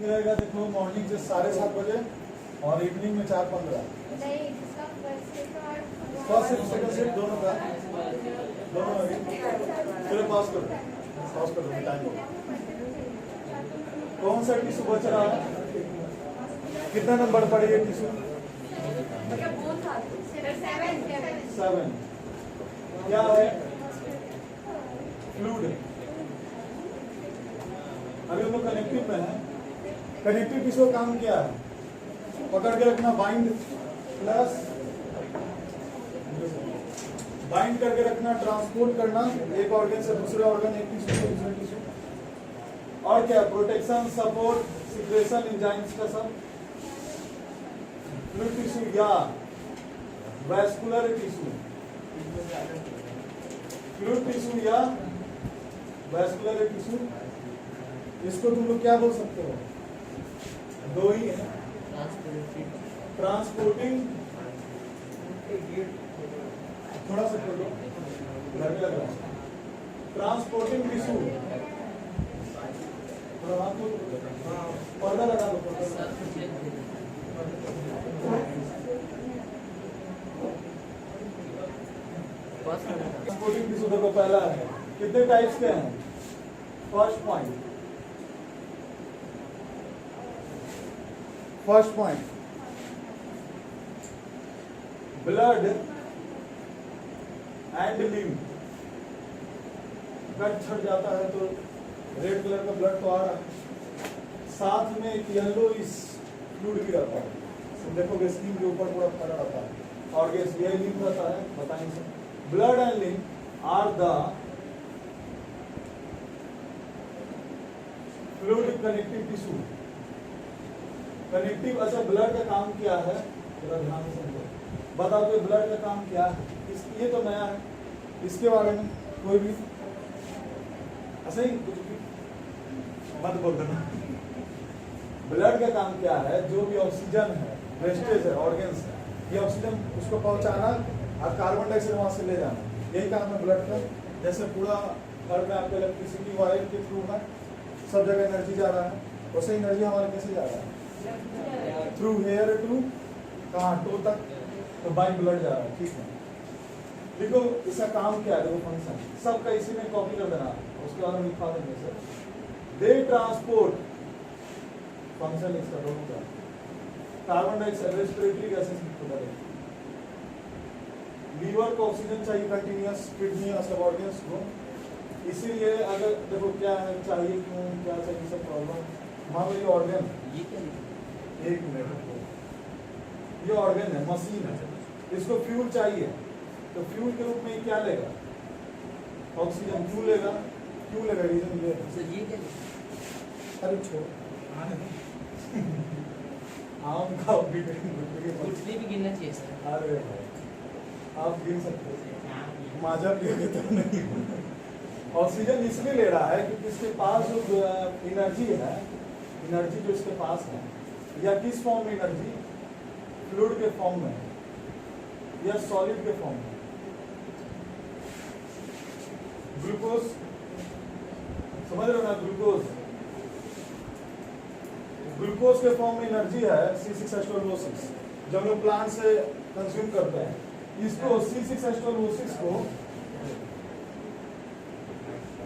रहेगा देखो मॉर्निंग से 7:30 बजे और इवनिंग में 4:15। फर्स्ट शिफ्ट सेकंड शिफ्ट दोनों का चलो पास करो टाइम। कौन सा टिश्यू बच रहा है? कितना नंबर पड़े ये टिश्यू? 7। क्या है? फ्लूइड। अभी हम लोग कनेक्टिव में है। कनेक्टिव टिश्यू का काम क्या है? पकड़ के रखना, बाइंड प्लस बाइंड करके रखना, ट्रांसपोर्ट करना एक ऑर्गन से दूसरे ऑर्गन, एक टिश्यू से दूसरे टिश्यू। और क्या? प्रोटेक्शन, सपोर्ट, सिक्रेशन, एंजाइम्स का सब। फ्लूइड टिश्यू या वैस्कुलर टिश्यू, फ्लूइड टिश्यू या वैस्कुलर टिश्यू, इसको तुम लोग क्या बोल सकते हो? दो ही है, ट्रांसपोर्टिंग, थोड़ा सा खोलो, घर में लग रहा है, ट्रांसपोर्टिंग टिश्यू, थोड़ा हाथ को पर्दा लगा दो, ट्रांसपोर्टिंग टिश्यू देखो पहला है, कितने टाइप्स के हैं? First point blood and lymph. Blood छट जाता है तो रेड कलर का ब्लड तो आ रहा है, साथ में एक येलो इस फ्लूइड भी रहता है, देखोगे स्किन के ऊपर पूरा फरा रहता है, और यही लिम्फ रहता है, बताएंगे। Blood and lymph are the fluid connective tissue. Connective, अच्छा ब्लड का काम क्या है? थोड़ा ध्यान से समझो, बताओ कि ब्लड का काम क्या है? ये तो नया है, इसके बारे में कोई भी ऐसा ही कुछ भी मत बोल देना। ब्लड का काम क्या है? जो भी ऑक्सीजन है, वेस्टेज है, ऑर्गन्स है, ये ऑक्सीजन उसको पहुंचाना और कार्बन डाइऑक्साइड वहां से ले जाना, यही काम है ब्लड का। जैसे पूरा घर में आपके इलेक्ट्रिसिटी वायर के थ्रू है, सब जगह एनर्जी जा रहा है, वैसे एनर्जी हमारे कैसे जा रहा है? थ्रू हेयर टू कहाँ? टो तक, तो बाई ब्लड जा रहा है। ठीक है, देखो इसका काम क्या है, देखो फंक्शन सबका इसी में कॉपी कर देना, उसके बाद हम लिखा देंगे सर। दे ट्रांसपोर्ट, फंक्शन इसका दोनों का, कार्बन डाइऑक्साइड, रेस्पिरेटरी गैसेस को, लीवर को ऑक्सीजन चाहिए कंटिन्यूअस, किडनी और सब ऑर्गन्स को, इसीलिए अगर देखो क्या है चाहिए, क्यों क्या चाहिए, सब प्रॉब्लम। मान लो ये ऑर्गन, एक मिनट, ये ऑर्गन है, मशीन है, इसको फ्यूल चाहिए, तो फ्यूल के रूप में क्या लेगा? ऑक्सीजन। क्यों लेगा? रीजन ये है। अरे छोड़, आम खाओ भी गिनना चाहिए सर। अरे भाई आप गिन सकते हो, माजा पियोगे तो नहीं। ऑक्सीजन इसलिए ले रहा है क्योंकि इसके पास जो एनर्जी है, एनर्जी जो इसके पास है, या किस फॉर्म में एनर्जी? फ्लूइड के फॉर्म में या सॉलिड के फॉर्म में। ग्लूकोज समझ रहे हो ना? ग्लूकोज के फॉर्म में एनर्जी है C6H12O6, जब लोग प्लांट से कंज्यूम करते हैं, इसको C6H12O6 को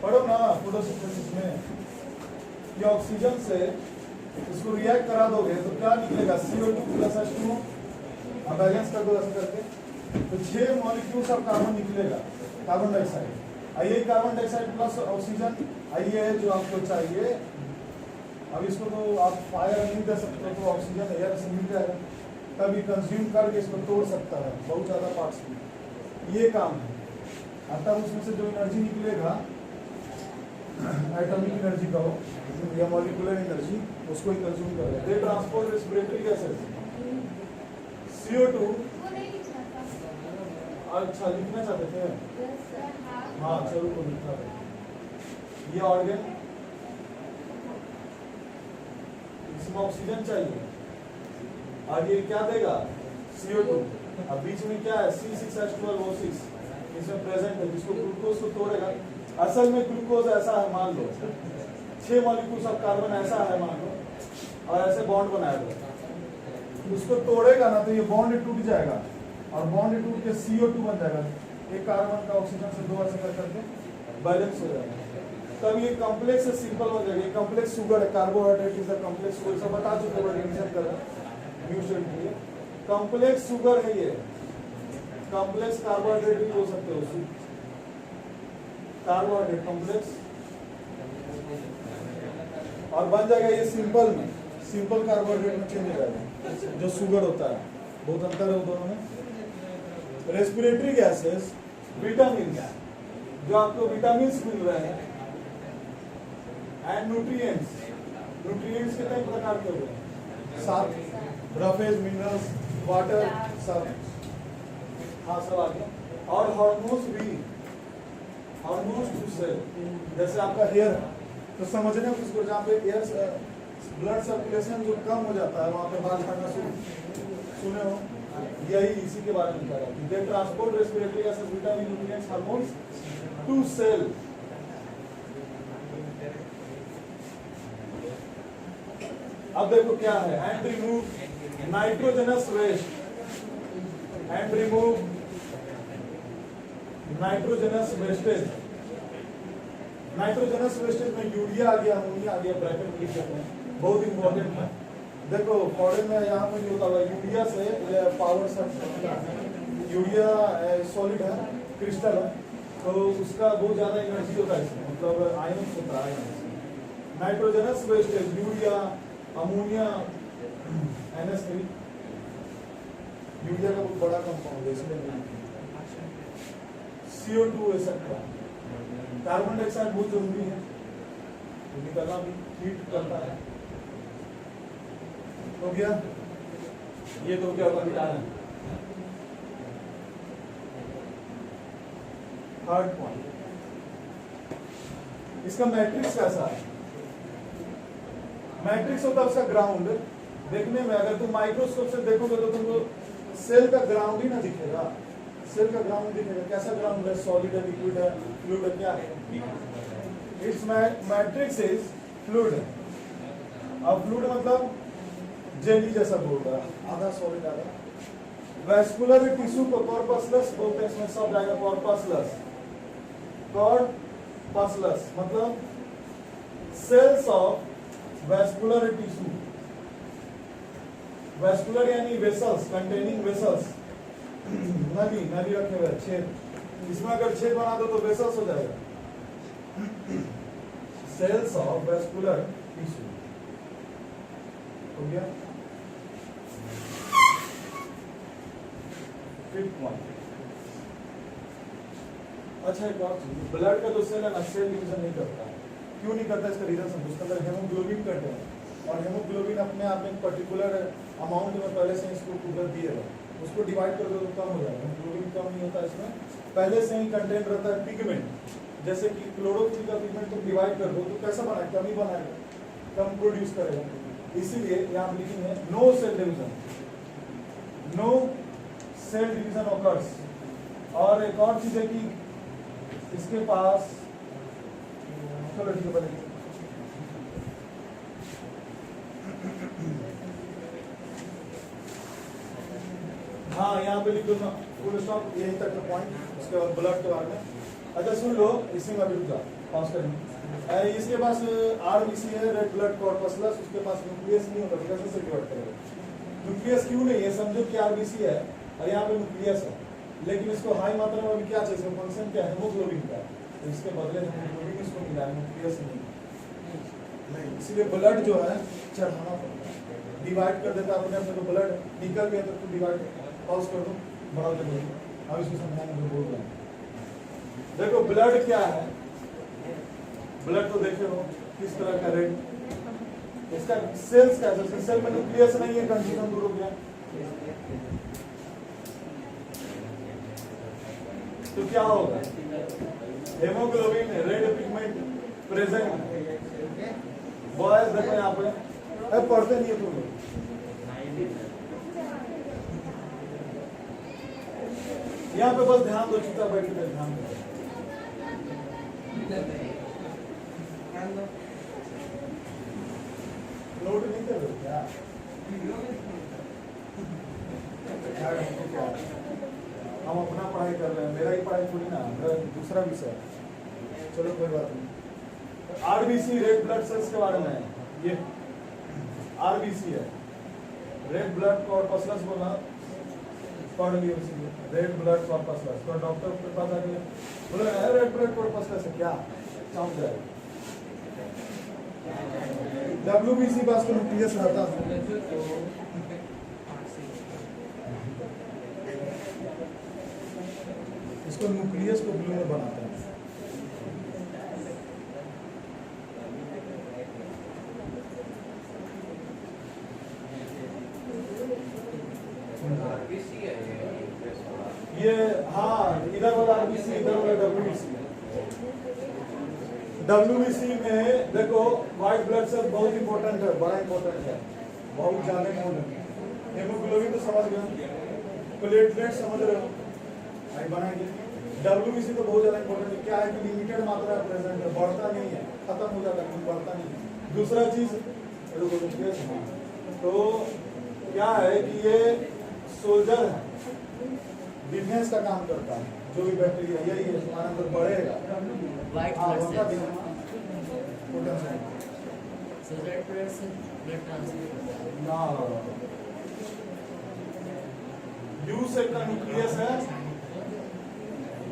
पढ़ो ना फोटोसिंथेसिस में, ये ऑक्सीजन से इसको रिएक्ट करा दोगे तो क्या निकलेगा? CO2 प्लस H2O, बैलेंस कर दो ऐसे करके, तो 6 मॉलिक्यूल्स ऑफ कार्बन निकलेगा, कार्बन डाइऑक्साइड। आइए कार्बन डाइऑक्साइड प्लस ऑक्सीजन, आइए जो आपको चाहिए। अब इसको तो आप फायर नहीं दे सकते, तो ऑक्सीजन एयर से मिल जाएगा, तभी कंज्यूम करके इसको तोड़ सकता है बहुत ज़्यादा पार्ट्स में, ये काम है। तब उसमें से जो एनर्जी निकलेगा, एटॉमिक एनर्जी का हो या मॉलिक्यूलर एनर्जी, उसको ही कंज्यूम करेगा। दे ट्रांसपोर्ट रेस्पिरेटरी गैसेस, CO2। अच्छा लिखना चाहते थे? हाँ चलो तो लिखा है। ये ऑर्गन, इसमें ऑक्सीजन चाहिए, और ये क्या देगा? CO2। अब बीच में क्या है? C6H12O6 इसमें प्रेजेंट है, जिसको ग्लूकोज को तोड़ेगा। असल में ग्लूकोज ऐसा है, मान लो 6 मॉलिक्यूल्स ऑफ कार्बन ऐसा है, मान लो और ऐसे बॉन्ड बनाया हुआ, उसको तोड़ेगा ना तो ये बॉन्ड टूट जाएगा और बॉन्ड टूट के CO2 बन जाएगा, एक कार्बन का ऑक्सीजन से 2 ऐसे करके बैलेंस हो जाएगा, तब ये कॉम्प्लेक्स से सिंपल हो जाएगा। ये कॉम्प्लेक्स शुगर है, carbohydrate is a complex sugar, सब बता चुके हैं रिवीजन कर न्यू स्टडी के लिए। कॉम्प्लेक्स शुगर है ये, कॉम्प्लेक्स कार्बोहाइड्रेट भी हो सकते हो, कार्बोहाइड्रेट कॉम्प्लेक्स, और बन जाएगा ये सिंपल में, सिंपल कार्बोहाइड्रेट में चेंज हो जाएगा जो शुगर होता है। बहुत अंतर है दोनों में। रेस्पिरेटरी गैसेस, विटामिन, जो आपको विटामिन मिल रहे हैं, एंड न्यूट्रिएंट्स, न्यूट्रिएंट्स कितने प्रकार के होते हैं? 7, रफेज, मिनरल्स, वाटर, सब, हाँ सब आ गया। और हार्मोन्स भी, हार्मोन्स टू सेल, जैसे आपका हेयर है तो समझने को उसको, जहाँ पे एयर ब्लड सर्कुलेशन जो कम हो जाता है वहाँ पे बाल झड़ना सुने हो, यही इसी के बारे में कह रहा हूँ। They transport respiratory gases, vitamin, nutrients, hormones to cell. अब देखो क्या है, and remove nitrogenous waste, and remove nitrogenous wastage. Nitrogenous wastage में यूरिया आ गया, अमोनिया आ गया, ब्रैकेट में लिख देते हैं, बहुत इंपॉर्टेंट है। देखो फॉरेन में यहाँ पे नहीं होता हुआ, यूरिया से पावर सब, यूरिया सॉलिड है, क्रिस्टल है, तो उसका बहुत ज्यादा एनर्जी होता है इसमें, मतलब आयन्स होता है। Nitrogenous wastage, urea, ammonia, NH3, urea का बहुत बड़ा कंपाउंड है इसलिए, CO2 एक्सेट्रा। कार्बन डाइऑक्साइड बहुत जरूरी है, तो निकलना भी हीट करता है। हो गया, ये तो क्या होगा, निकालना। थर्ड पॉइंट, इसका मैट्रिक्स कैसा है? मैट्रिक्स होता है उसका ग्राउंड। देखने में अगर तुम माइक्रोस्कोप से देखोगे तो तुमको सेल का ग्राउंड ही ना दिखेगा, सेल का ग्राउंड दिखेगा। कैसा ग्राउंड है? सॉलिड है, लिक्विड है, फ्लूइड है, क्या है? It's matrix is fluid. अब फ्लूइड मतलब जेली जैसा बोल रहा है, आधा सॉलिड आधा। वैस्कुलर टिश्यू को कॉर्पसलस बोलते हैं, इसमें सब जाएगा कॉर्पसलस। कॉर्पसलस मतलब cells of vascular tissue. Vascular यानी वेसल्स, कंटेनिंग वेसल्स, नली, नली रखे हुए छेद, इसमें अगर छेद बना दो तो वेसल्स हो जाएगा। सेल्स ऑफ वैस्कुलर टिश्यू हो गया। फिफ्थ पॉइंट, अच्छा एक बात, ब्लड का जो सेल है ना, सेल डिवीजन नहीं करता है। क्यों नहीं करता? इसका रीजन समझो। उसके अंदर हेमोग्लोबिन करते हैं, और हेमोग्लोबिन अपने आप में पर्टिकुलर अमाउंट में पहले से इसको कुदरत दिए है, उसको डिवाइड कर दो तो कम हो जाएगा। हेमोग्लोबिन कम नहीं होता, इसमें पहले से ही कंटेंट रहता है पिगमेंट। जैसे कि क्लोरोफिल का पिगमेंट तुम डिवाइड कर दो तो कैसा बनाएगा? कम ही बनाएगा, कम प्रोड्यूस करेगा। इसीलिए यहाँ लिखेंगे no cell division, no cell division occurs. और एक और चीज है कि इसके पास, चलो ठीक है पहले हाँ यहाँ पे लिख दो ना, फुल स्टॉप, यही तक का पॉइंट। उसके बाद ब्लड के बारे में अच्छा सुन लो, इसी में अभी रुक जाओ, पास करेंगे। इसके पास RBC है, रेड ब्लड कॉर्पसलस, उसके पास न्यूक्लियस नहीं होगा, कैसे से डिवाइड करेगा? न्यूक्लियस क्यों नहीं है? समझो कि RBC है और यहाँ पे न्यूक्लियस है, लेकिन इसको हाई मात्रा में अभी क्या चाहिए? फंक्शन क्या है? हेमोग्लोबिन का, तो इसके बदले हेमोग्लोबिन इसको मिला है, न्यूक्लियस नहीं। इसीलिए ब्लड जो है चढ़ाना पड़ता है, डिवाइड कर देता है अपने आप। तो ब्लड निकल गया तो डिवाइड पॉज कर दो, बढ़ा दो। अब इसको समझाने को बोल रहे हैं। देखो ब्लड क्या है, ब्लड तो देखे हो किस तरह का, रेड। इसका सेल्स क्या है? सेल में न्यूक्लियस नहीं है, कंफ्यूजन दूर हो गया। तो क्या होगा? Haemoglobin red pigment present. Boys देखो यहाँ पे, पढ़ते नहीं है तुम लोग। यहाँ पे बस ध्यान दो, चुपचाप बैठ के ध्यान दो। नोट नहीं कर रहे क्या? हम अपना पढ़ाई कर रहे हैं, मेरा ही पढ़ाई थोड़ी ना, मेरा दूसरा विषय है। चलो कोई बात नहीं। आरबीसी रेड ब्लड सेल्स के बारे में है, ये आरबीसी है, रेड ब्लड कॉर्पस्कुलस बोला, पढ़ लिया उसी रेड ब्लड कॉर्पस्कुलस। तो डॉक्टर के पास आके बोला रेड ब्लड कॉर्पस्कुलस है क्या, समझ जाए। WBC बस को न्यूक्लियस रहता है, इसको न्यूक्लियस को ब्लू में बनाते हैं। ये हाँ, इधर वाला आरबीसी, इधर वाला WBC। WBC में देखो व्हाइट ब्लड सेल बहुत इंपॉर्टेंट है, बड़ा इंपॉर्टेंट है, बहुत ज्यादा इंपॉर्टेंट है। हेमोग्लोबिन तो समझ गए, प्लेटलेट समझ रहे हो, आई बनाएंगे। WBC तो बहुत ज्यादा इंपॉर्टेंट है, क्या है कि लिमिटेड मात्रा में प्रेजेंट है, बढ़ता नहीं है, खत्म हो जाता है, बढ़ता नहीं है। दूसरा चीज तो क्या है कि ये सोल्जर है, डिफेंस का काम करता है, जो भी बैक्टीरिया यही है तुम्हारे अंदर बढ़ेगा। व्हाइट हाँ, ब्लड होता भी सेल्स है। Potential. So red blood cell blood transfer करता है। ना यू सेल का न्यूक्लियस है,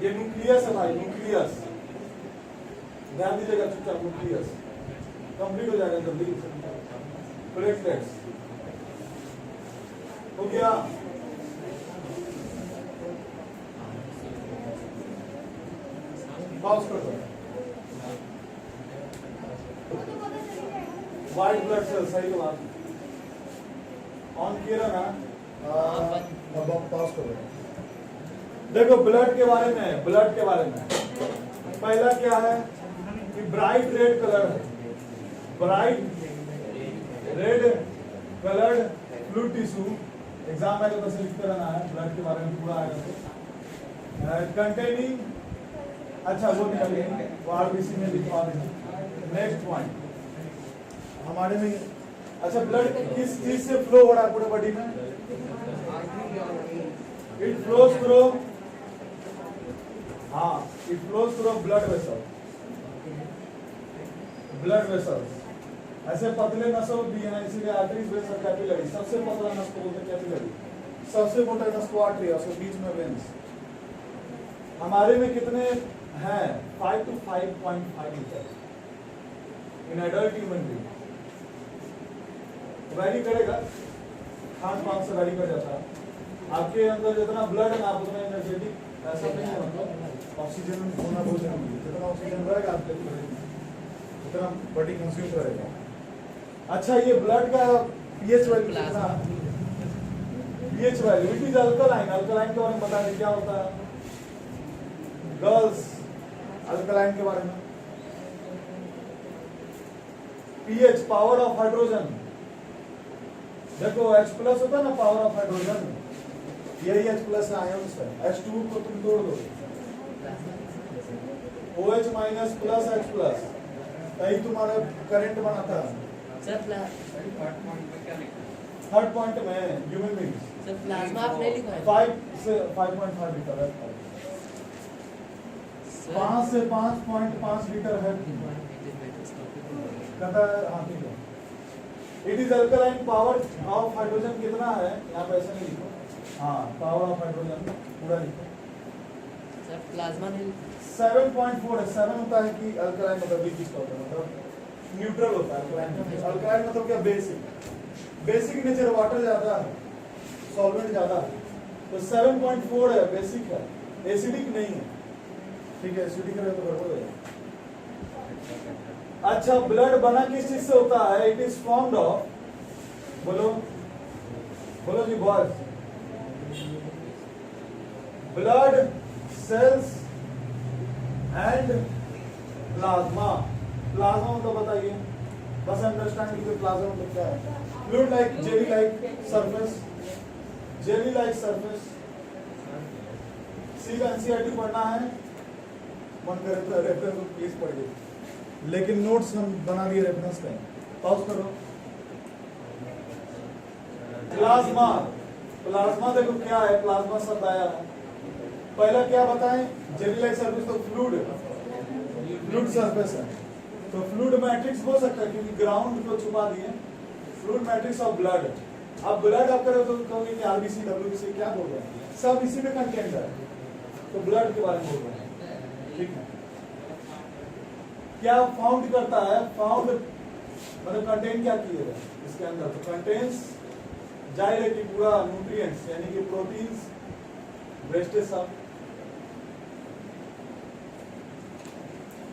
ये न्यूक्लियस है भाई, न्यूक्लियस ध्यान दीजिएगा चुपचाप, न्यूक्लियस कंप्लीट हो जाएगा जल्दी। प्लेटलेट्स हो गया। पॉज कर दो। व्हाइट ब्लड सेल सही बात ऑन किया ना, अब पॉज करो। देखो ब्लड के बारे में, ब्लड के बारे में पहला क्या है कि ब्राइट रेड कलर है, bright red coloured fluid tissue. Exam में तो लिखते रहना है, ब्लड के बारे में पूरा आएगा। कंटेनिंग, अच्छा वो निकल वो आरबीसी में लिखवा देंगे। नेक्स्ट पॉइंट हमारे में, अच्छा ब्लड किस चीज से फ्लो हो रहा है पूरे बॉडी में? इट फ्लोज थ्रू, हाँ it flows through blood vessel, blood vessels. ऐसे पतले नसों भी है, इसीलिए आर्टरीज वेन्स और कैपिलरी। सबसे पतला नस को बोलते हैं कैपिलरी, सबसे मोटा नस को आर्टरी, और बीच में वेन्स। हमारे में कितने हैं? 5 to 5.5 litre in adult human being. Vary करेगा, खान पान से वैरी कर जाता है। आपके अंदर जितना ब्लड है ना, आप उतना एनर्जेटिक ऐसा नहीं है, मतलब ऑक्सीजन होना बहुत जरूरी है। जितना ऑक्सीजन रहेगा आपके उतना बॉडी कंज्यूम करेगा। अच्छा ये ब्लड का पीएच वैल्यू कितना? PH value it is alkaline. Alkaline के बारे में बता दें क्या होता है गर्ल्स, अल्कलाइन के बारे में। पीएच पावर ऑफ हाइड्रोजन, देखो H प्लस होता है ना पावर ऑफ हाइड्रोजन, यही H प्लस आयन्स है। H2 को तुम तोड़ दो, OH minus plus H plus, यही तुम्हारा करंट बनाता है। थर्ड पॉइंट में ह्यूमन बीइंग्स, सर प्लाज्मा आपने लिखा है 5 से 5.5 लीटर है, 5 से 5.5 लीटर है कहता है। हाँ ठीक है। It is alkaline, power of hydrogen कितना है यहाँ पे ऐसे नहीं लिखो, हाँ पावर ऑफ हाइड्रोजन पूरा लिखो। सर प्लाज्मा नहीं 7.4 है। 7 होता है कि अल्कलाइन मतलब भी किसका होता है, मतलब न्यूट्रल होता है अल्कलाइन। अल्कलाइन मतलब क्या? बेसिक, बेसिक नेचर वाटर ज्यादा है, सॉल्वेंट ज्यादा है, तो 7.4 है, बेसिक है, एसिडिक नहीं है। ठीक है, एसिडिक रहे तो गड़बड़ हो जाएगा। अच्छा ब्लड बना किस चीज से होता है? इट इज फॉर्म्ड ऑफ, बोलो बोलो जी boys, blood cells and plasma. Plasma मतलब बताइए, बस अंडरस्टैंड कीजिए प्लाज्मा मतलब क्या है। Fluid like, jelly like surface, jelly like surface. सी का एनसीईआरटी पढ़ना है, मन करे तो रेफरेंस प्लीज पढ़िए, लेकिन नोट्स हम बना दिए रेफरेंस पे। पॉज करो। प्लाज्मा। प्लाज्मा देखो क्या है, प्लाज्मा शब्द आया है। पहला क्या बताएं, जेनिलाइक सरफेस तो फ्लूइड सरफेस है, तो फ्लूइड मैट्रिक्स हो सकता है क्योंकि ग्राउंड को छुपा दिए, फ्लूइड मैट्रिक्स ऑफ ब्लड। अब ब्लड आप करो तो कहोगे कि आरबीसी डब्ल्यूबीसी क्या बोल रहे हैं, सब इसी में कंटेंट है, तो ब्लड के बारे में बोल रहे हैं, ठीक है। क्या फाउंड करता है, फाउंड मतलब कंटेंट क्या किए गए इसके अंदर, तो कंटेंट्स डायरेक्टली पूरा न्यूट्रिएंट्स यानी कि प्रोटीन्स, वेस्टेज सब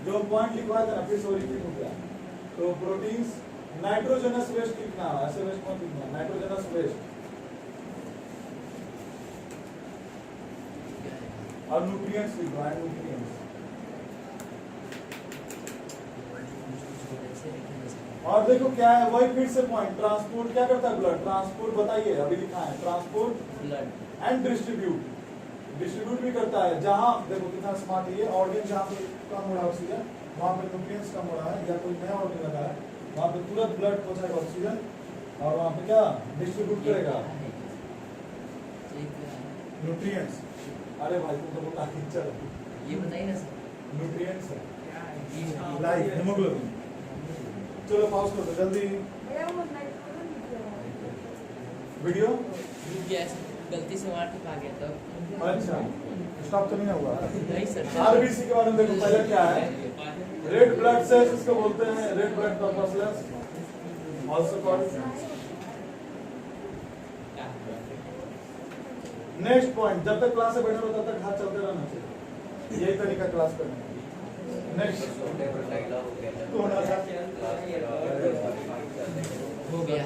जो पॉइंट लिखवाया था ना, फिर से रिपीट हो गया। तो प्रोटीन्स, नाइट्रोजनस वेस्ट लिखना है, ऐसे वेस्ट मत लिखना, नाइट्रोजनस वेस्ट और न्यूट्रिएंट्स लिखना है, न्यूट्रिएंट्स। और देखो क्या है, वही फिर से पॉइंट, ट्रांसपोर्ट क्या करता है ब्लड, ट्रांसपोर्ट बताइए, अभी लिखा है ट्रांसपोर्ट ब्लड एंड डिस्ट्रीब्यूट भी करता है। जहां देखो कितना स्मार्ट है, ऑर्गन जहां पे कम हो रहा है ऑक्सीजन, वहां पे न्यूट्रिएंट्स कम हो रहा है, या कोई नया ऑर्गन लगा है, वहां पे तुरंत ब्लड पहुंचाएगा ऑक्सीजन और वहां पे क्या डिस्ट्रीब्यूट करेगा न्यूट्रिएंट्स। अरे भाई तुम तो बता के चलो, ये बताइए ना सर, न्यूट्रिएंट्स है, ये लाइफ, हेमोग्लोबिन। चलो पॉज कर दो जल्दी वीडियो। गलती से वहाँ टिपा गया तब। अच्छा स्टॉप तो नहीं हुआ। नहीं सर। आरबीसी के बारे में देखो, पहले क्या है, रेड ब्लड सेल्स इसको बोलते हैं, red blood corpuscles also called. Next point, जब तक क्लास में बैठे हो तब तक हाथ चलते रहना चाहिए, यही तरीका क्लास करने का। नेक्स्ट तो होना था हो गया।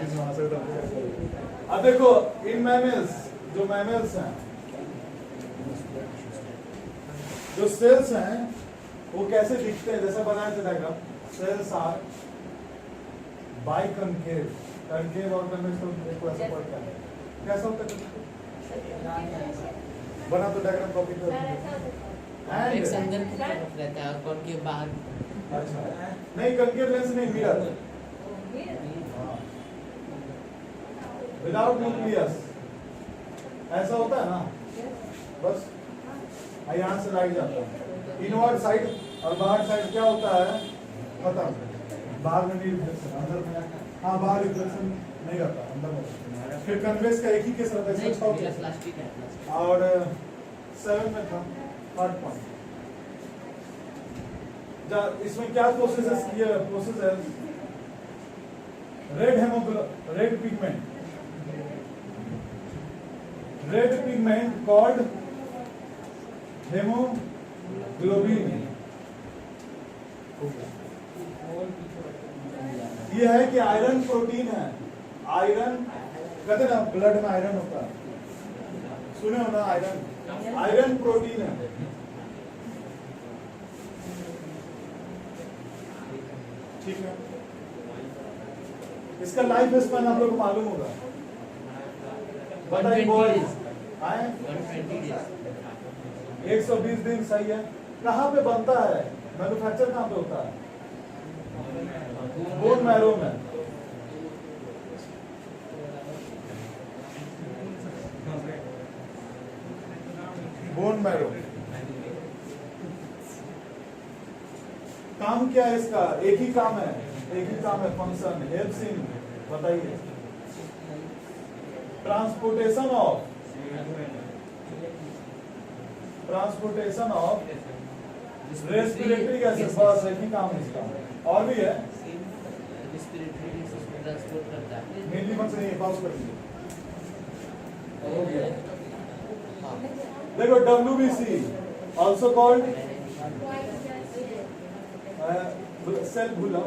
अब देखो इन मैमल्स, जो मैमल्स हैं, जो सेल्स हैं वो कैसे दिखते हैं, जैसा बनाया था diagram, cells are biconcave, concave और कन्वेक्स तो देखो ऐसा पड़ता है, कैसा होता है बना तो डायग्राम कॉपी कर एक अंदर की तरफ रहता है और कौन के बाहर। अच्छा नहीं, कनकेव लेंस नहीं, मिरर विदाउट न्यूक्लियस ऐसा होता है ना, बस यहाँ से लाइट जाता है, इनवर्ड साइड और बाहर साइड क्या होता है खत्म, बाहर में नहीं रिफ्लेक्शन, अंदर में हाँ बाहर रिफ्लेक्शन नहीं रहता, अंदर में। फिर कन्वेक्स का एक ही केस रहता है, प्लास्टिक है। और 7 में था थर्ड पॉइंट, इसमें क्या प्रोसेस किए, प्रोसेस है red pigment, red pigment called haemoglobin. ये है कि आयरन प्रोटीन है, आयरन कहते ना ब्लड में आयरन होता है, सुने हो ना, आयरन प्रोटीन है। ठीक है, इसका लाइफ स्पैन आप लोग को मालूम होगा, बताइए बॉयज, 120 दिन सही है। कहाँ पे बनता है, मैन्युफैक्चर कहाँ पे होता है, बोन मैरो में। बोन मैरो काम क्या है इसका, एक ही काम है, फंक्शन हेल्प्स इन, बताइए ट्रांसपोर्टेशन ऑफ रेस्पिरेटरी गैसेस, बस एक ही काम है इसका। और भी है रेस्पिरेटरी गैसेस ट्रांसपोर्ट करता है, मेनली फंक्शन ये, पॉज कर दीजिए, हो गया। देखो WBC ऑल्सो कॉल्ड सेल भूला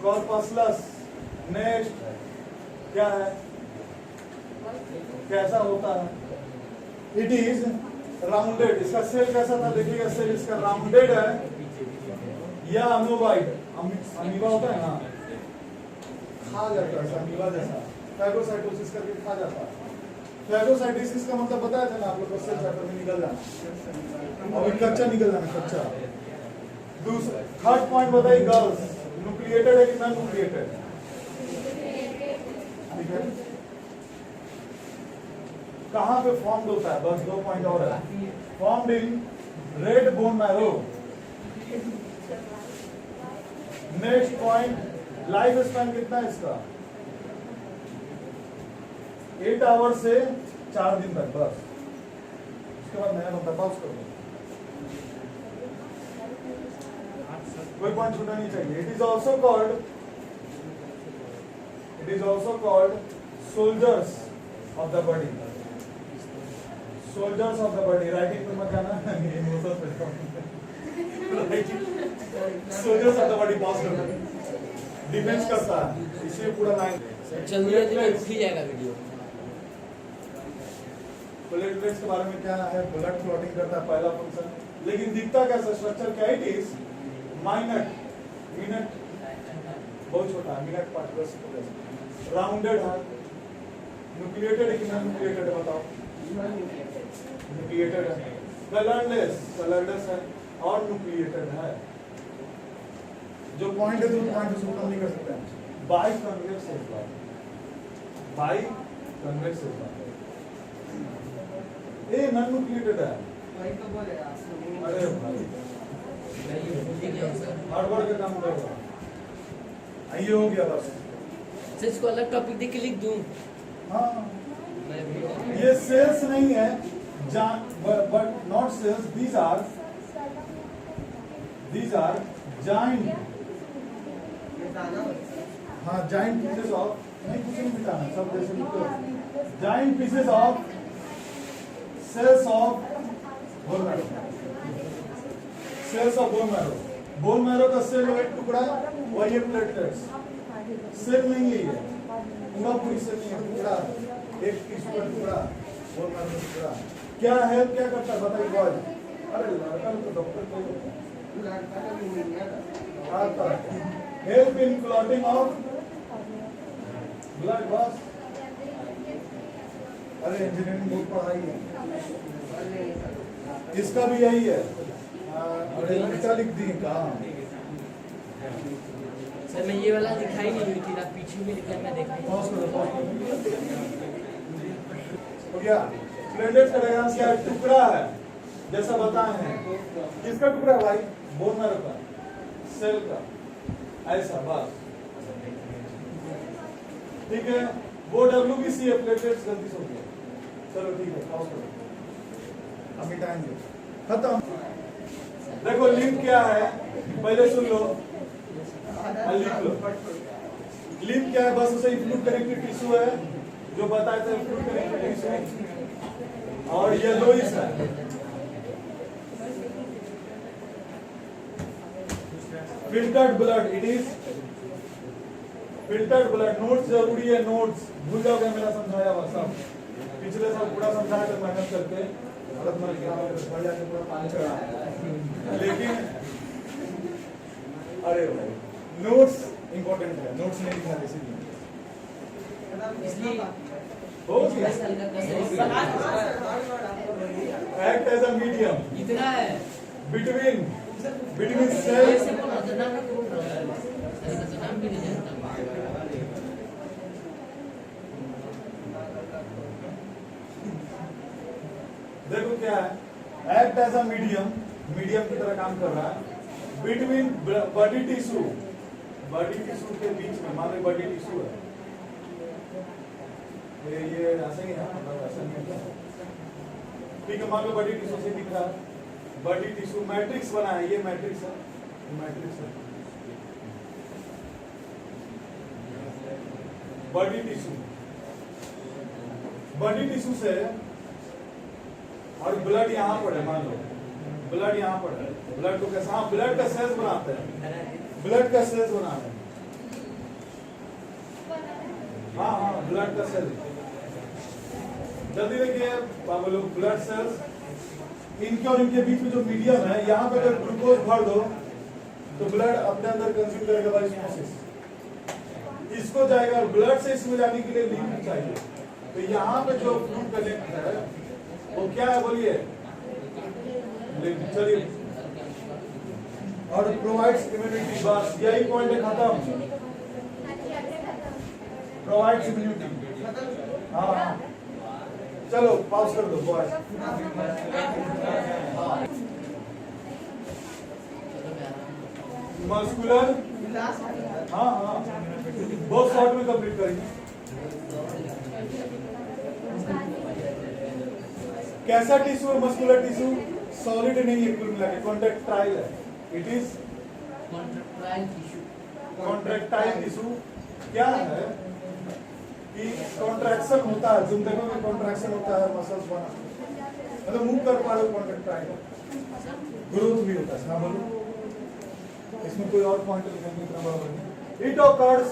कॉर्पस्कुलस। नेक्स्ट क्या है, कैसा होता है, इट इज राउंडेड, इसका सेल कैसा था देखिएगा, सेल इसका राउंडेड है या अमोबाइड, अमीबा होता है ना, खा जाता है अमीबा जैसा, फैगोसाइटोसिस करके खा जाता है। फैगोसाइटोसिस का मतलब बताया था ना आप लोग को, सेल चैप्टर में निकल जाना, और कच्चा निकल जाना, कच्चा। दूसरा थर्ड पॉइंट बताइए गर्ल्स, न्यूक्लिएटेड है कि नॉन न्यूक्लिएटेड, कहाँ पे फॉर्म होता है, बस 2 पॉइंट और है। Formed in red bone marrow. Next point, life span कितना है इसका, 8 आवर से 4 दिन तक बस। उसके बाद नया बनता, पास कर दो, कोई पॉइंट छूटना नहीं चाहिए। It is also called soldiers of the body. Soldiers of the body, writing में मत जाना। सोल्जर्स ऑफ द बॉडी पास कर दो, डिफेंस करता है, इसलिए पूरा लाइन चल रही है तो उठ ही जाएगा वीडियो। प्लेटलेट्स के बारे में क्या है, ब्लड क्लॉटिंग करता है पहला फंक्शन, लेकिन दिखता कैसा, स्ट्रक्चर क्या इट इज, मिनट बहुत छोटा है, मिनट पार्टिकल्स, राउंडेड है, न्यूक्लिएटेड है कि नॉन न्यूक्लिएटेड है बताओ, न्यूक्लिएटेड है, कलरलेस है और न्यूक्लिएटेड है। जो पॉइंट है, तुम पॉइंट से कम नहीं कर सकते हैं। बाई कन्वेक्स है, ए नॉन न्यूक्लिएटेड है। अरे भाई हार्डवर्क का काम कर रहा है, ये हो गया बस। सर इसको अलग टॉपिक देख के लिख दूं। हाँ, ये सेल्स नहीं है, but not cells, these are giant, हाँ जाइंट पीसेस ऑफ, नहीं कुछ नहीं मिटाना, सब जैसे giant pieces of cells of bone marrow. Cells of bone marrow, bone marrow का सेल एक टुकड़ा, वही है प्लेटलेट्स। सेल नहीं है ये, पूरी सेल नहीं है, टुकड़ा, एक टिश्यू का टुकड़ा, बोन मैरो का टुकड़ा। क्या हेल्प क्या करता है बताइए बॉय? अरे लड़का तो डॉक्टर को help in clotting of blood बस। अरे इंजीनियरिंग बहुत पढ़ाई है, इसका भी यही है। अरे बेटा लिख दी कहाँ? सर मैं ये वाला दिखाई नहीं हुई थी, आप पीछे में लिखा मैं देखा। पॉज करो, हो गया। प्लेटलेट्स का डायग्राम क्या है? टुकड़ा है जैसा बताए हैं। किसका टुकड़ा है भाई? बोन मैरो का, सेल का, ऐसा बस, ठीक है। वो WBC है, प्लेटलेट्स गलती से हो गया। चलो ठीक है, पॉज करो, अभी टाइम दो, खत्म। देखो लिंक क्या है, पहले सुन लो, लिख लो। लिंक क्या है? बस उसे फ्लूइड कनेक्टिव टिश्यू है, जो बताए थे फ्लूइड कनेक्टिव टिश्यू, और येलोइश है। Filtered blood, it is filtered blood. Notes जरूरी है, नोट्स भूल जाओगे मेरा समझाया हुआ सब, पिछले साल पूरा समझाया था मेहनत करके, पूरा पानी चढ़ा, लेकिन अरे भाई नोट्स इंपॉर्टेंट है, नोट्स नहीं लिखा इसलिए हो गया। एक्ट एज अ मीडियम इतना है बिटवीन सेल्स, ऐसे बोला तो नाम रखो, ऐसे तो नाम भी नहीं जानता। देखो क्या है, एक्ट एज अ मीडियम की तरह काम कर रहा है बिटवीन बॉडी टिश्यू के बीच में। मान लो बॉडी टिश्यू है, ये ऐसा ही है, मतलब ऐसा नहीं है, ठीक है। मान लो बॉडी टिश्यू से दिख रहा है, बॉडी टिश्यू मैट्रिक्स बना है, ये मैट्रिक्स है, बॉडी टिश्यू से, और ब्लड यहाँ पर है, मान लो ब्लड यहाँ पर है, ब्लड को कैसे, हाँ ब्लड का सेल्स बनाते हैं, ब्लड का सेल्स बनाते हैं, हाँ ब्लड का सेल। जल्दी देखिए बोलो, ब्लड सेल्स, इनके और इनके बीच में जो मीडियम है, यहाँ पे अगर ग्लूकोज भर दो तो ब्लड अपने अंदर कंज्यूम करेगा बाय ऑस्मोसिस, इसको जाएगा, और ब्लड से इसमें जाने के लिए लिंक चाहिए। तो यहाँ पे जो फ्लूइड का लिंक है वो क्या है बोलिए, चलिए, और प्रोवाइड्स इम्यूनिटी, बस यही पॉइंट है, खत्म। प्रोवाइड्स इम्यूनिटी, हाँ चलो पॉज कर दो बॉयज। मस्कुलर, हाँ हाँ बहुत शॉर्ट में कंप्लीट करेंगे। कैसा टिश्यू है मस्कुलर टिश्यू? सॉलिड नहीं है, कुल मिला के कॉन्ट्रैक्टाइल है। It is contractile tissue. क्या है कि कॉन्ट्रैक्शन होता है, तुम देखोगे कॉन्ट्रैक्शन होता है, मसल्स बना मतलब मूव कर पा रहे हो, कॉन्ट्रैक्टाइल ग्रोथ भी होता है। हाँ बोलो, इसमें कोई और पॉइंट लिखेंगे इतना बड़ा नहीं। It occurs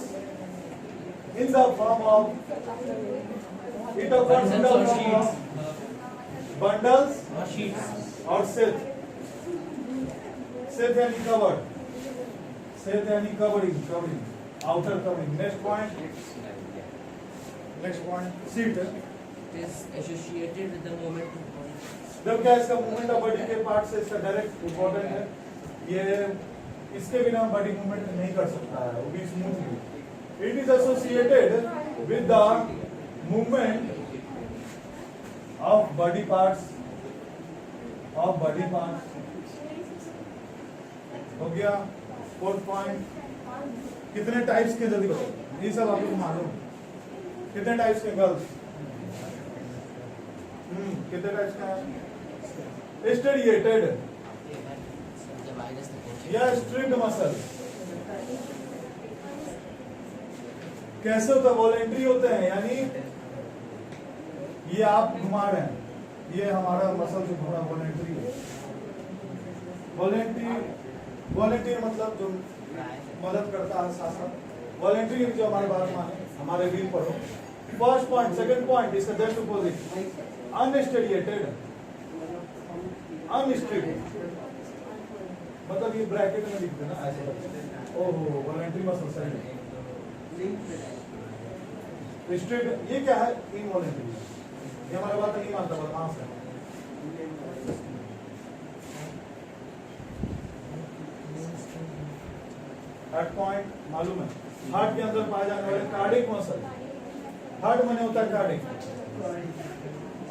in the form of bundles और सेट। सेट यानी कवर्ड, सेट यानी covering outer covering. Next point seat is associated with the movement of body. जब क्या इसका मूवमेंट ऑफ बॉडी के पार्ट से इसका डायरेक्ट इंपॉर्टेंट है। ये इसके बिना बॉडी मूवमेंट नहीं कर सकता है, वो भी smoothly. It is associated with the movement of body parts, हो गया। फोर्थ पॉइंट, कितने टाइप्स के जल्दी बताओ, ये सब आप लोग मालूम। कितने टाइप्स के गर्ल्स? कितने टाइप्स का है? स्टेरिएटेड या स्ट्रिक्ट मसल। कैसे होता है? वॉलेंट्री होते हैं, यानी ये आप घुमा रहे हैं, ये हमारा मसल जो घुमा वॉलेंट्री है। वॉलेंट्री मतलब जो मदद करता है साथ साथ। वॉलेंट्री जो हमारे बात माने, हमारे रील पर हो। फर्स्ट पॉइंट, सेकंड पॉइंट इसका जस्ट अपोजिट, अनस्टेरिएटेड, अनस्ट्रिक्ट मतलब ये ब्रैकेट में लिखते हैं ना ऐसे। ओहो, वॉलेंट्री मसल सही है। स्ट्रिक्ट ये क्या है? इनवॉलेंट्री। ये हमारी बात नहीं मानता, बदमाश है। थर्ड पॉइंट मालूम है, हार्ट के अंदर पाए जाने वाले कार्डिक मसल। हार्ट माने होता है कार्डिक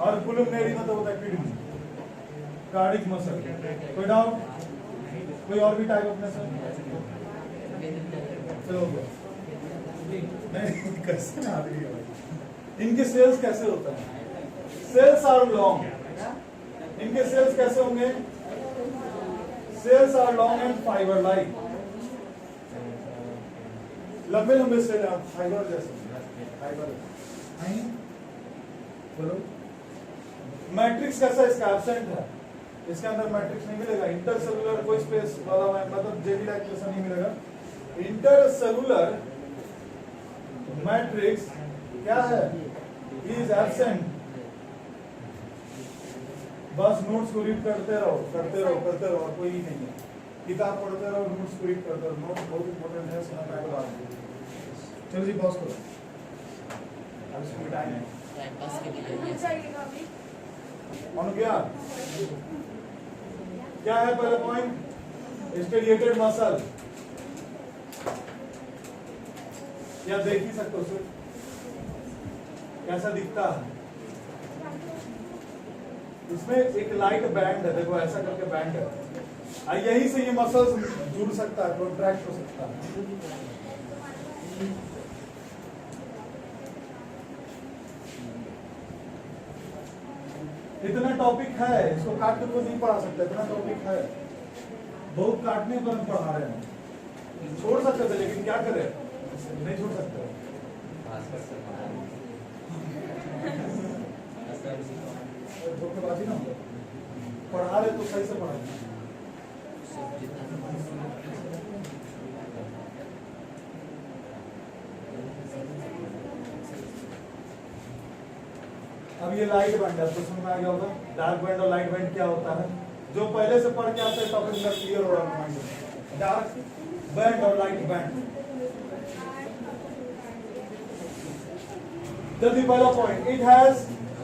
और पुलमनरी मतलब होता है किडनी। कार्डिक मसल, कोई डाउट? कोई और भी टाइप अपने सर? चलो नहीं कैसे ना आ रही है भाई। इनके सेल्स कैसे होता है? Cells are long. इनके सेल्स कैसे होंगे? Cells are long and fibre like. लंबे लंबे सेल, फाइबर जैसे। फाइबर नहीं बोलो। मैट्रिक्स कैसा? इसका एब्सेंट है, इसके अंदर मैट्रिक्स नहीं मिलेगा। इंटरसेलुलर कोई स्पेस वाला मतलब जेडी लाइक जैसा नहीं मिलेगा। इंटरसेलुलर मैट्रिक्स क्या है? Is absent. बस नोट्स को रीड करते रहो, और कोई नहीं है। किताब पढ़ते रहो, नोट्स को रीड करते रहो। नोट्स बहुत इंपॉर्टेंट है, सुना टाइम बाद। चलो जी पॉज करो, अब इसमें टाइम है। टाइम पास के लिए ऑन गया। क्या है पहला पॉइंट? स्टेरिएटेड मसल। या देख ही सकते हो सिर्फ कैसा दिखता है। इसमें एक लाइट बैंड है, देखो ऐसा करके बैंड है, यहीं से ये मसल्स जुड़ सकता है, कॉन्ट्रैक्ट हो सकता है। इतना टॉपिक है, इसको काट के कोई नहीं पढ़ा सकता। इतना टॉपिक है, बहुत काटने पर हम पढ़ा रहे हैं। छोड़ सकते थे लेकिन क्या करें, नहीं छोड़ सकते। धोखेबाजी ना हो, पढ़ा रहे तो सही से पढ़ाए। अब ये लाइट बैंड है, तो समझ में आ गया होगा डार्क बैंड और लाइट बैंड क्या होता है। जो पहले से पढ़ के आते हैं टॉपिक मेरा क्लियर हो रहा है माइंड में। डार्क बैंड और लाइट बैंड। जल्दी पहला पॉइंट, इट हैज,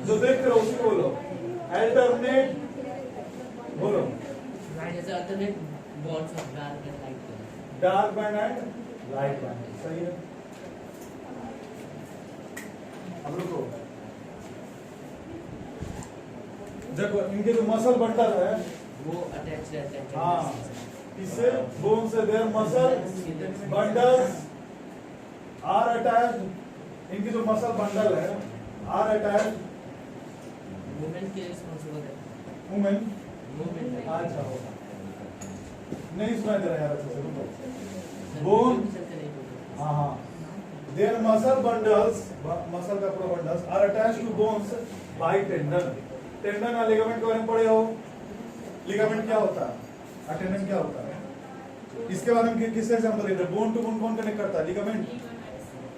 जो देख रहे हो उसी बोलो, अल्टरनेट बोलो। alternate bonds of dark and light color. Dark band and light band, सही है। अब रुको, देखो इनके जो मसल बंडल है वो अटैच रहते हैं हाँ इससे बोन से there muscle bundles are attached इनकी जो मसल बंडल है आर अटैच्ड मूवमेंट के रिस्पांसिबल है वुमेन मूवमेंट अच्छा होगा नहीं सुना दे रहा यार अच्छे से रुको बोन हाँ हाँ देयर मसल बंडल्स मसल का पूरा bundles are attached to bones by tendon tendon और लिगामेंट के बारे में पढ़े हो लिगामेंट क्या होता है टेंडन क्या होता है इसके बारे में किससे एग्जांपल देते हैं बोन टू बोन कौन कनेक्ट करता है लिगामेंट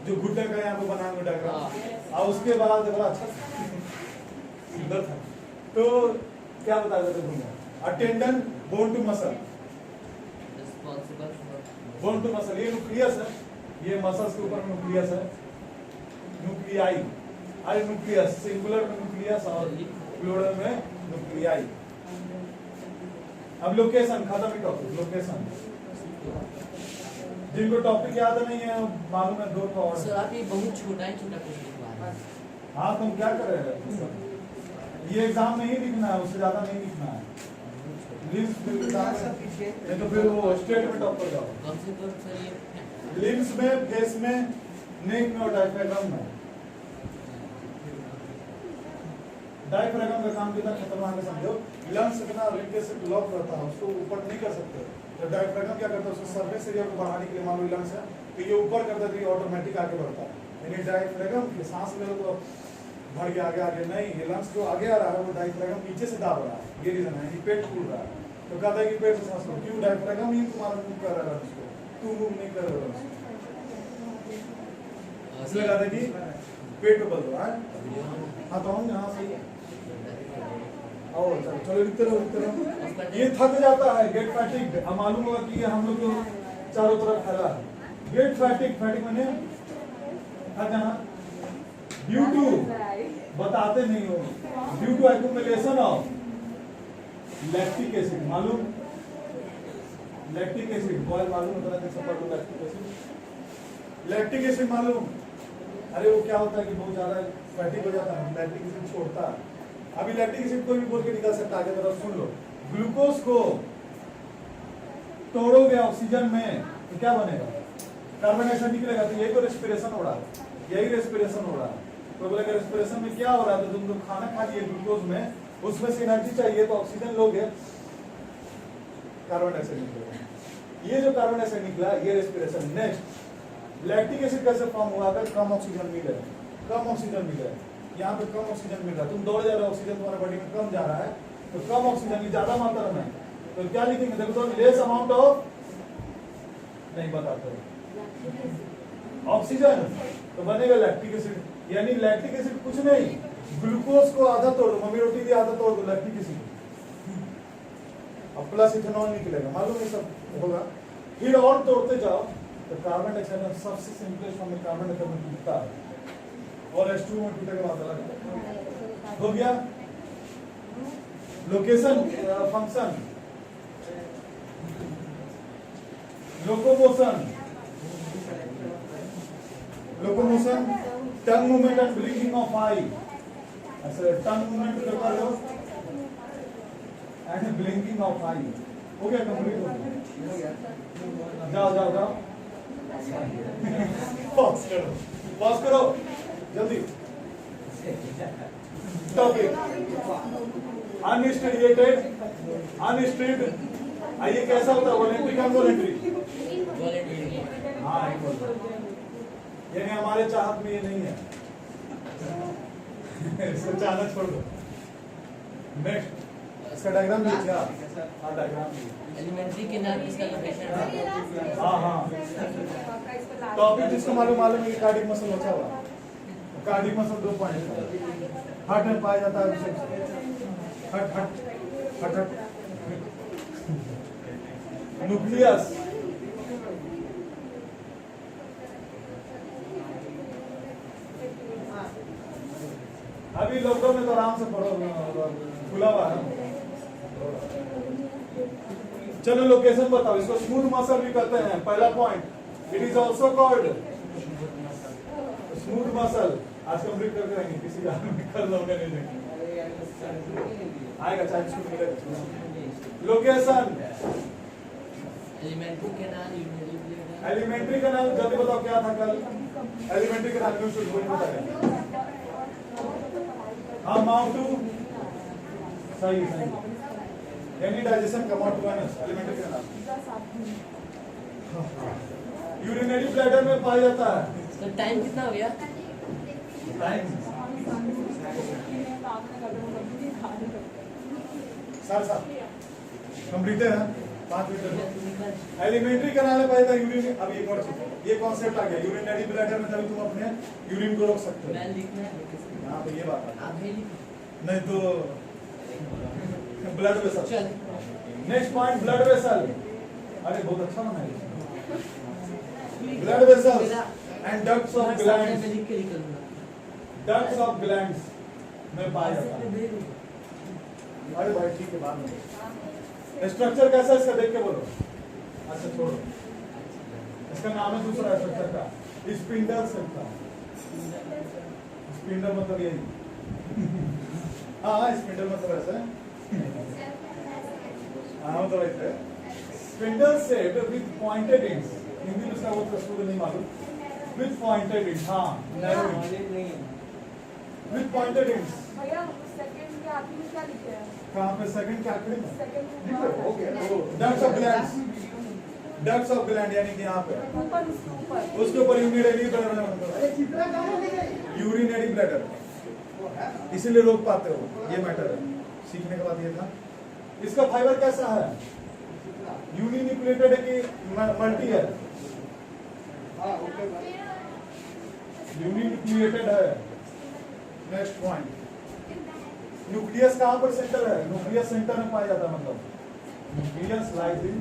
जो घुटने का यहाँ पे बनाएंगे डायग्राम और उसके बाद बड़ा अच्छा सुंदर था तो क्या बता देते तुमने tendon bone to muscle responsible bone to muscle ये न्यूक्लियस है ये मसल्स के ऊपर न्यूक्लियस है न्यूक्लियाई अरे न्यूक्लियस सिंगुलर में न्यूक्लियस और प्लूरल में न्यूक्लियाई अब लोकेशन खत्म ही टॉपिक लोकेशन जिनको टॉपिक याद नहीं है मालूम है दो तो और सर आप ये बहुत छोटा क्वेश्चन लिखवा रहे हैं हाँ तुम क्या कर रहे हो ये एग्जाम में ही लिखना है उससे ज्यादा नहीं लिखना है लिस्ट नहीं तो फिर वो स्टेटमेंट ऑफ कर जाओ कम से कम सर ये लिम्स में फेस में नेक में और डायफ्राम में डायफ्राम का काम कितना खतरनाक है समझो लंग्स कितना रिंके से लॉक रहता है उसको ऊपर नहीं कर सकते तो डायफ्राम क्या करता है उसको सर्फेस एरिया को बढ़ाने के लिए मान लो लंग्स है तो ये ऊपर करता है तो ये ऑटोमेटिक आगे बढ़ता है यानी डायफ्राम के सांस ले लो तो बढ़ गया आगे आगे नहीं ये लंग्स जो आगे आ रहा है वो डायफ्राम पीछे से दाब रहा है ये रीजन है ये पेट फूल रहा है तो कहता है कि पेट से सांस लो क्यों डायफ्राम ही तुम्हारा मूव कर रहा है उसको तू मूव नहीं कर रहा है इसलिए कहता है कि पेट पे बल रहा है हाँ तो हम यहाँ सही है और चलो लिखते रहो ये थक जाता है गेट फैटिक अब मालूम होगा कि हम लोग को चारों तरफ फैला है गेट फैटिक फैटिक माने थक जाना ड्यू टू बताते नहीं हो due to accumulation of lactic acid मालूम लैक्टिक एसिड बॉयल मालूम होता है कैसे पढ़ो लैक्टिक एसिड मालूम अरे वो क्या होता है कि बहुत ज्यादा फैटिक हो जाता है लैक्टिक एसिड छोड़ता है अभी लैक्टिक एसिड कोई भी बोल के निकल सकता है आगे तरफ सुन लो ग्लूकोज को तोड़ोगे ऑक्सीजन में तो क्या बनेगा कार्बन डाइऑक्साइड निकलेगा तो यही तो रेस्पिरेशन हो रहा है यही रेस्पिरेशन हो रहा है तो बोलेगा रेस्पिरेशन में क्या हो रहा है तो तुम तो खाना खा लिए ग्लूकोज में उसमें से एनर्जी चाहिए तो ऑक्सीजन लोगे कार्बन डाइऑक्साइड निकलेगा ये जो कार्बन डाइऑक्साइड निकला ये रेस्पिरेशन नेक्स्ट लैक्टिक एसिड कैसे फॉर्म हुआ अगर कम ऑक्सीजन मिले कम ऑक्सीजन मिले यहाँ पे कम ऑक्सीजन मिल रहा है तुम दौड़ जा रहे हो ऑक्सीजन तुम्हारे बॉडी में कम जा रहा है तो कम ऑक्सीजन की ज्यादा मात्रा में तो क्या लिखेंगे देखो तो लेस अमाउंट ऑफ नहीं बताते ऑक्सीजन तो बनेगा लैक्टिक एसिड यानी लैक्टिक एसिड कुछ नहीं ग्लूकोज को आधा तोड़ दो मम्मी रोटी की आधा तोड़ दो लैक्टिक एसिड अब प्लस इथेनॉल निकलेगा मालूम ये सब होगा फिर और तोड़ते जाओ तो कार्बन डाइऑक्साइड सबसे सिंपलेस्ट फॉर्म में कार्बन डाइऑक्साइड में टूटता है और H2 में टूटेगा बात अलग हो गया location function locomotion tongue movement and blinking of eye ऐसे टंग मूवमेंट कर लो एंड ब्लिंकिंग ऑफ आई हो गया कंप्लीट हो गया जाओ जाओ जाओ पॉज करो जल्दी टॉपिक अनस्टडीएटेड अनस्ट्रीड आइए कैसा होता है वॉलंटरी का वॉलंटरी हाँ यानी हमारे चाहत में ये नहीं है इसको चाहना छोड़ दो नेक्स्ट इसका डायग्राम देखिए हाँ डायग्राम एलिमेंट्री के नाम इसका लोकेशन हाँ हाँ टॉपिक जिसको मालूम है कार्डिक मसल बचा हुआ कार्डिक मसल 2 पॉइंट हट में पाया जाता है हट हट हट हट न्यूक्लियस अभी लॉकडाउन में तो आराम से पढ़ो खुला हुआ है चलो लोकेशन बताओ इसको स्मूथ मसल भी कहते हैं पहला point it is also called smooth muscle आज कंप्लीट करके रहेंगे किसी कल लोग नहीं देंगे आएगा चाहे इसको मिलेगा location Elementary canal, urinary bladder. Elementary का नाम जल्दी बताओ क्या था कल एलिमेंट्री का नाम क्यों शुरू हुई बताया हाँ माउंट टू सही सही any digestion come out to anus elementary का नाम यूरिनरी ब्लैडर में पाया जाता है तो टाइम कितना हो गया? टाइम सर साहब कंप्लीट है 5 मिनट एलिमेंट्री कैनाल में पाया जाता है यूरिन अब एक और ये कॉन्सेप्ट आ गया यूरिनरी ब्लैडर में तभी तुम अपने यूरिन को रोक सकते हो मैं लिखना है यहाँ पे ये बात है आप ही लिखो। नहीं तो ब्लड वेसल चल नेक्स्ट पॉइंट ब्लड वेसल अरे बहुत अच्छा नाम है blood vessels and ducts of glands मैं लिख के निकलूंगा। डक्ट्स ऑफ ग्लैंड्स में पाया जाता है दे दो। अरे भाई ठीक है बाद में स्ट्रक्चर कैसा है इसका देख के बोलो अच्छा छोड़ो इसका नाम है दूसरा स्ट्रक्चर का स्पिंडल सेल का स्पिंडल मतलब यही हाँ स्पिंडल मतलब ऐसा है हाँ मतलब ऐसा है spindle set with pointed ends Hindi में इसका वो स्टूडेंट नहीं मालूम विद पॉइंटेड एंड्स हाँ नैरो विद पॉइंटेड एंड्स भैया सेकंड के आखिर में क्या लिखे हैं? कहाँ पे सेकंड क्या आखिरी में second okay ducts of glands ducts of gland यानी कि यहाँ पे ऊपर उसके ऊपर उसके ऊपर यूरिनरी ब्लैडर यूरिनरी ब्लैडर इसीलिए रोक पाते हो ये मैटर है सीखने के बाद ये था इसका फाइबर कैसा है यूनिन्यूक्लिएटेड है कि मल्टी है यूनिन्यूक्लिएटेड है नेक्स्ट पॉइंट न्यूक्लियस कहाँ पर सेंटर है न्यूक्लियस सेंटर में पाया जाता है मतलब न्यूक्लियस लाइज इन